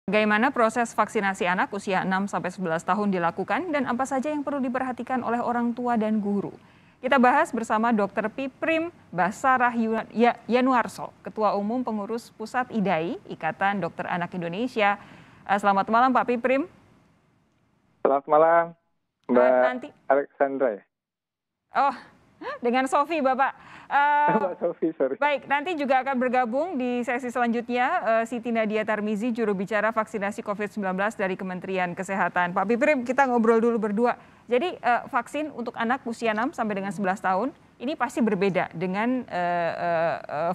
Bagaimana proses vaksinasi anak usia 6-11 tahun dilakukan dan apa saja yang perlu diperhatikan oleh orang tua dan guru? Kita bahas bersama Dr. Piprim Basarah Yanuarso, Ketua Umum Pengurus Pusat IDAI, Ikatan Dokter Anak Indonesia. Selamat malam Pak Piprim. Selamat malam Mbak Nanti Alexandra ya. Oh, dengan Sofi Bapak. Mbak Sofi, sorry. Baik, nanti juga akan bergabung di sesi selanjutnya Siti Nadia Tarmizi, juru bicara vaksinasi COVID-19 dari Kementerian Kesehatan. Pak Piprim, kita ngobrol dulu berdua. Jadi vaksin untuk anak usia 6 sampai dengan 11 tahun ini pasti berbeda dengan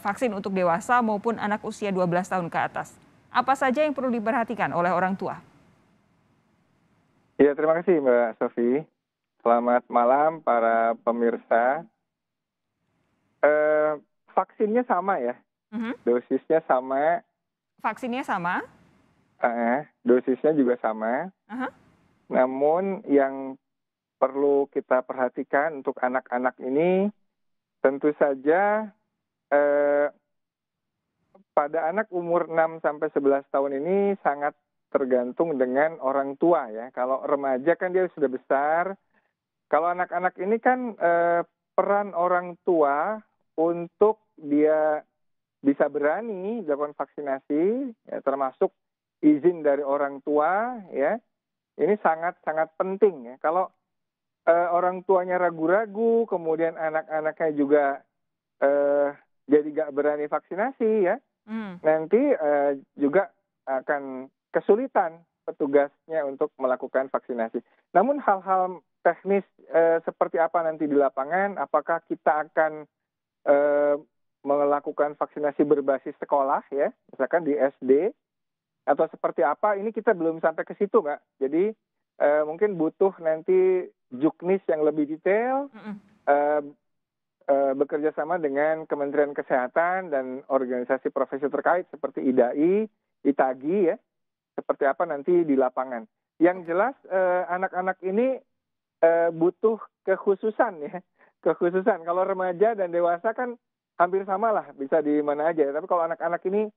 vaksin untuk dewasa maupun anak usia 12 tahun ke atas. Apa saja yang perlu diperhatikan oleh orang tua? Ya, terima kasih Mbak Sofi. Selamat malam para pemirsa. Vaksinnya sama ya, dosisnya sama. Vaksinnya sama? Dosisnya juga sama. Namun yang perlu kita perhatikan untuk anak-anak ini, tentu saja pada anak umur 6-11 tahun ini sangat tergantung dengan orang tua ya. Kalau remaja kan dia sudah besar. Kalau anak-anak ini kan peran orang tua untuk dia bisa berani melakukan vaksinasi, ya, termasuk izin dari orang tua, ya, ini sangat-sangat penting ya. Kalau orang tuanya ragu-ragu, kemudian anak-anaknya juga jadi nggak berani vaksinasi, ya, nanti juga akan kesulitan petugasnya untuk melakukan vaksinasi. Namun hal-hal teknis seperti apa nanti di lapangan, apakah kita akan melakukan vaksinasi berbasis sekolah ya, misalkan di SD atau seperti apa, ini kita belum sampai ke situ Mbak. Jadi mungkin butuh nanti juknis yang lebih detail, bekerja sama dengan Kementerian Kesehatan dan organisasi profesi terkait seperti IDAI, ITAGI ya, seperti apa nanti di lapangan. Yang jelas anak-anak ini butuh kekhususan ya. Kekhususan, kalau remaja dan dewasa kan hampir sama lah, bisa di mana aja. Tapi kalau anak-anak ini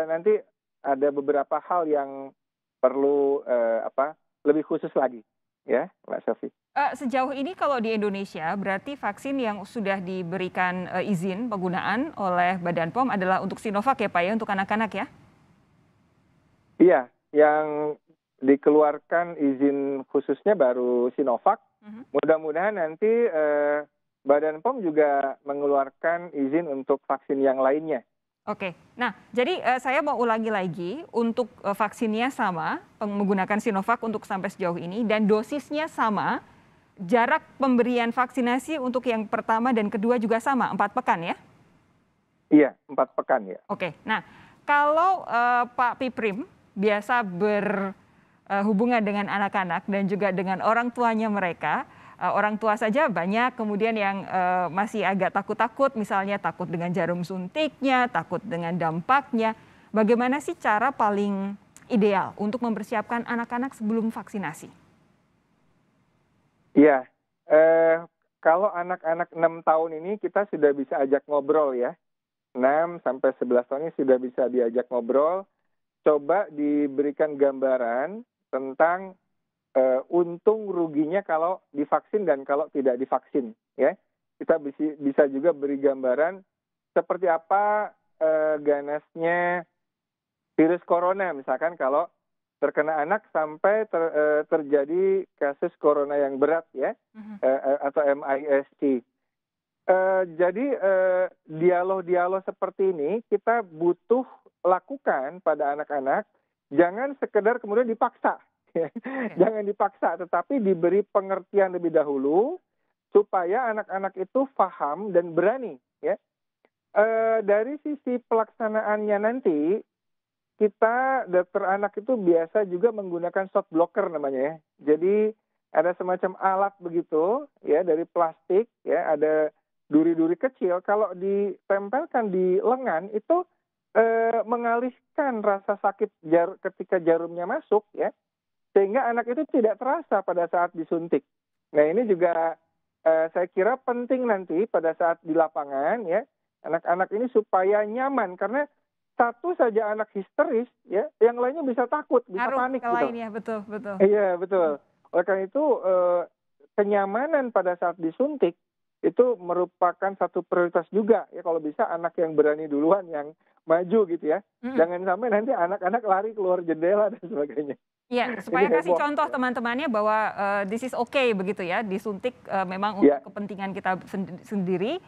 nanti ada beberapa hal yang perlu lebih khusus lagi, ya, Mbak Sofi. Sejauh ini kalau di Indonesia berarti vaksin yang sudah diberikan izin penggunaan oleh Badan POM adalah untuk Sinovac ya Pak ya, untuk anak-anak ya? Iya, yang dikeluarkan izin khususnya baru Sinovac. Mudah-mudahan nanti Badan POM juga mengeluarkan izin untuk vaksin yang lainnya. Oke, nah jadi saya mau ulangi lagi, untuk vaksinnya sama, menggunakan Sinovac untuk sampai sejauh ini, dan dosisnya sama, jarak pemberian vaksinasi untuk yang pertama dan kedua juga sama, 4 pekan ya? Iya, 4 pekan ya. Oke, nah kalau Pak Piprim biasa berhubungan dengan anak-anak dan juga dengan orang tuanya mereka, orang tua saja banyak kemudian yang masih agak takut-takut, misalnya takut dengan jarum suntiknya, takut dengan dampaknya. Bagaimana sih cara paling ideal untuk mempersiapkan anak-anak sebelum vaksinasi? Iya, kalau anak-anak 6 tahun ini kita sudah bisa ajak ngobrol ya. 6-11 tahun ini sudah bisa diajak ngobrol. Coba diberikan gambaran tentang untung ruginya kalau divaksin dan kalau tidak divaksin ya. Kita bisa juga beri gambaran seperti apa ganasnya virus corona, misalkan kalau terkena anak sampai terjadi kasus corona yang berat ya, atau MIS-C. Jadi dialog-dialog seperti ini kita butuh lakukan pada anak-anak, jangan sekedar kemudian dipaksa. Jangan dipaksa, tetapi diberi pengertian lebih dahulu supaya anak-anak itu paham dan berani. Ya. Dari sisi pelaksanaannya nanti, kita dokter anak itu biasa juga menggunakan shot blocker namanya ya. Jadi ada semacam alat begitu ya dari plastik ya, ada duri-duri kecil. Kalau ditempelkan di lengan itu mengalihkan rasa sakit ketika jarumnya masuk ya. Sehingga anak itu tidak terasa pada saat disuntik. Nah ini juga saya kira penting nanti pada saat di lapangan ya, anak-anak ini supaya nyaman. Karena satu saja anak histeris, ya, yang lainnya bisa takut, bisa Ngaruh panik ke gitu. lainnya, betul, betul. Iya, betul. Oleh karena itu, kenyamanan pada saat disuntik itu merupakan satu prioritas juga ya, kalau bisa anak yang berani duluan yang maju gitu ya. Jangan sampai nanti anak-anak lari keluar jendela dan sebagainya. Iya, Ini supaya kasih heboh. contoh teman-temannya bahwa this is okay begitu ya, disuntik memang untuk Ya, kepentingan kita sendiri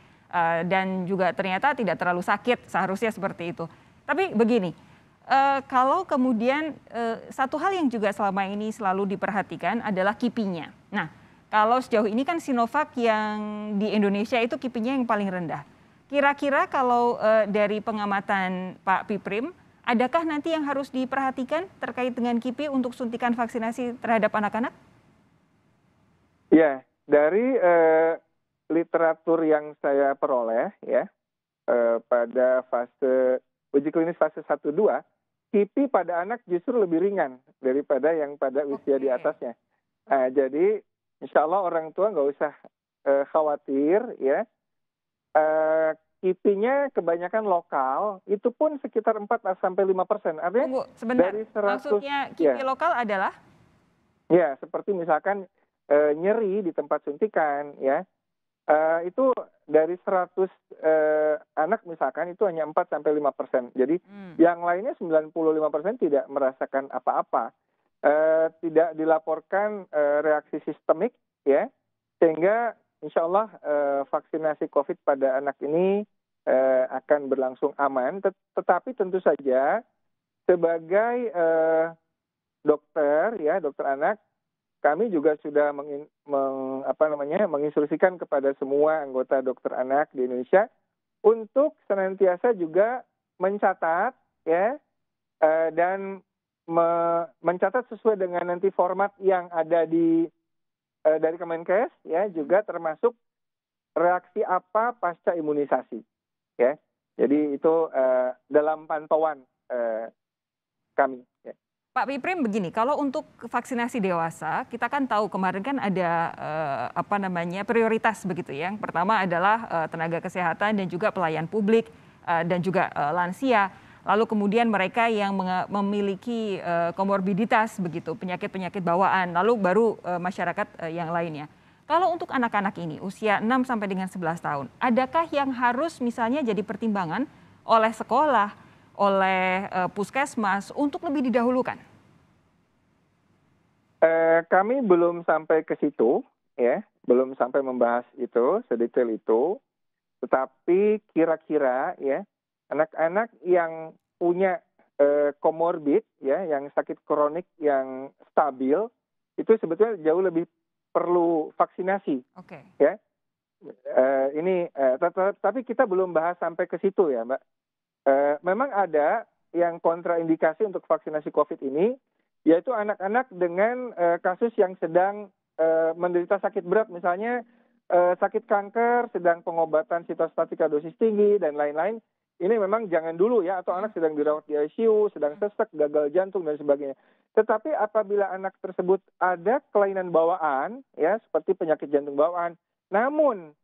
dan juga ternyata tidak terlalu sakit, seharusnya seperti itu. Tapi begini, kalau kemudian satu hal yang juga selama ini selalu diperhatikan adalah kipinya. Nah, kalau sejauh ini kan Sinovac yang di Indonesia itu kipinya yang paling rendah. Kira-kira kalau dari pengamatan Pak Piprim, adakah nanti yang harus diperhatikan terkait dengan KIPI untuk suntikan vaksinasi terhadap anak-anak? ya, dari literatur yang saya peroleh ya, pada fase uji klinis fase 1-2, KIPI pada anak justru lebih ringan daripada yang pada usia di atasnya. Nah, jadi insya Allah orang tua nggak usah khawatir ya. KIPI-nya kebanyakan lokal, itu pun sekitar 4-5%. Artinya Tunggu sebentar, dari 100, maksudnya KIPI ya, lokal adalah? ya seperti misalkan nyeri di tempat suntikan ya, itu dari 100 anak misalkan itu hanya 4-5%. Jadi yang lainnya 95% tidak merasakan apa-apa. Tidak dilaporkan reaksi sistemik ya, sehingga insya Allah vaksinasi COVID pada anak ini akan berlangsung aman. Tetapi tentu saja sebagai dokter ya, dokter anak, kami juga sudah menginstruksikan kepada semua anggota dokter anak di Indonesia untuk senantiasa juga mencatat ya, dan mencatat sesuai dengan nanti format yang ada di dari Kemenkes ya, juga termasuk reaksi apa pasca imunisasi ya. Jadi itu dalam pantauan kami ya. Pak Piprim begini, kalau untuk vaksinasi dewasa, kita kan tahu kemarin kan ada prioritas begitu ya. Yang pertama adalah tenaga kesehatan dan juga pelayan publik dan juga lansia. Lalu kemudian mereka yang memiliki komorbiditas begitu, penyakit-penyakit bawaan, lalu baru masyarakat yang lainnya. Kalau untuk anak-anak ini usia 6 sampai dengan 11 tahun, adakah yang harus misalnya jadi pertimbangan oleh sekolah, oleh puskesmas untuk lebih didahulukan? Kami belum sampai ke situ ya, belum sampai membahas itu sedetail itu. Tetapi kira-kira ya, anak-anak yang punya komorbid ya, yang sakit kronik yang stabil, itu sebetulnya jauh lebih perlu vaksinasi. Oke. Ya, tapi kita belum bahas sampai ke situ ya, Mbak. Memang ada yang kontraindikasi untuk vaksinasi COVID ini, yaitu anak-anak dengan kasus yang sedang menderita sakit berat, misalnya sakit kanker, sedang pengobatan sitostatika dosis tinggi, dan lain-lain. Ini memang jangan dulu ya, atau anak sedang dirawat di ICU, sedang sesek, gagal jantung, dan sebagainya. Tetapi apabila anak tersebut ada kelainan bawaan, ya seperti penyakit jantung bawaan, namun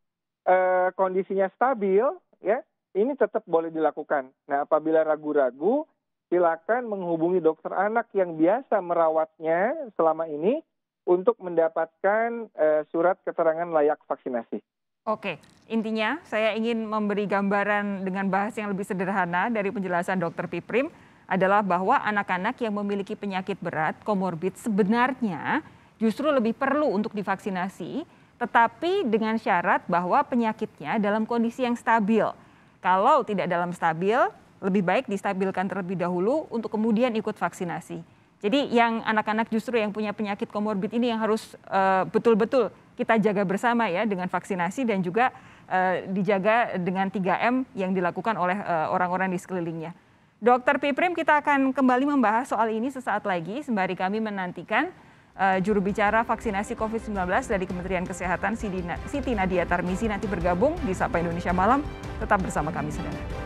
kondisinya stabil, ya ini tetap boleh dilakukan. Nah, apabila ragu-ragu, silakan menghubungi dokter anak yang biasa merawatnya selama ini untuk mendapatkan surat keterangan layak vaksinasi. Oke, intinya saya ingin memberi gambaran dengan bahasa yang lebih sederhana dari penjelasan Dr. Piprim adalah bahwa anak-anak yang memiliki penyakit berat, komorbid, sebenarnya justru lebih perlu untuk divaksinasi, tetapi dengan syarat bahwa penyakitnya dalam kondisi yang stabil. Kalau tidak dalam stabil, lebih baik distabilkan terlebih dahulu untuk kemudian ikut vaksinasi. Jadi yang anak-anak justru yang punya penyakit komorbid ini yang harus betul-betul kita jaga bersama ya dengan vaksinasi dan juga dijaga dengan 3M yang dilakukan oleh orang-orang di sekelilingnya. Dr. Piprim, kita akan kembali membahas soal ini sesaat lagi sembari kami menantikan juru bicara vaksinasi COVID-19 dari Kementerian Kesehatan Siti Nadia Tarmizi nanti bergabung di Sapa Indonesia Malam. Tetap bersama kami, saudara.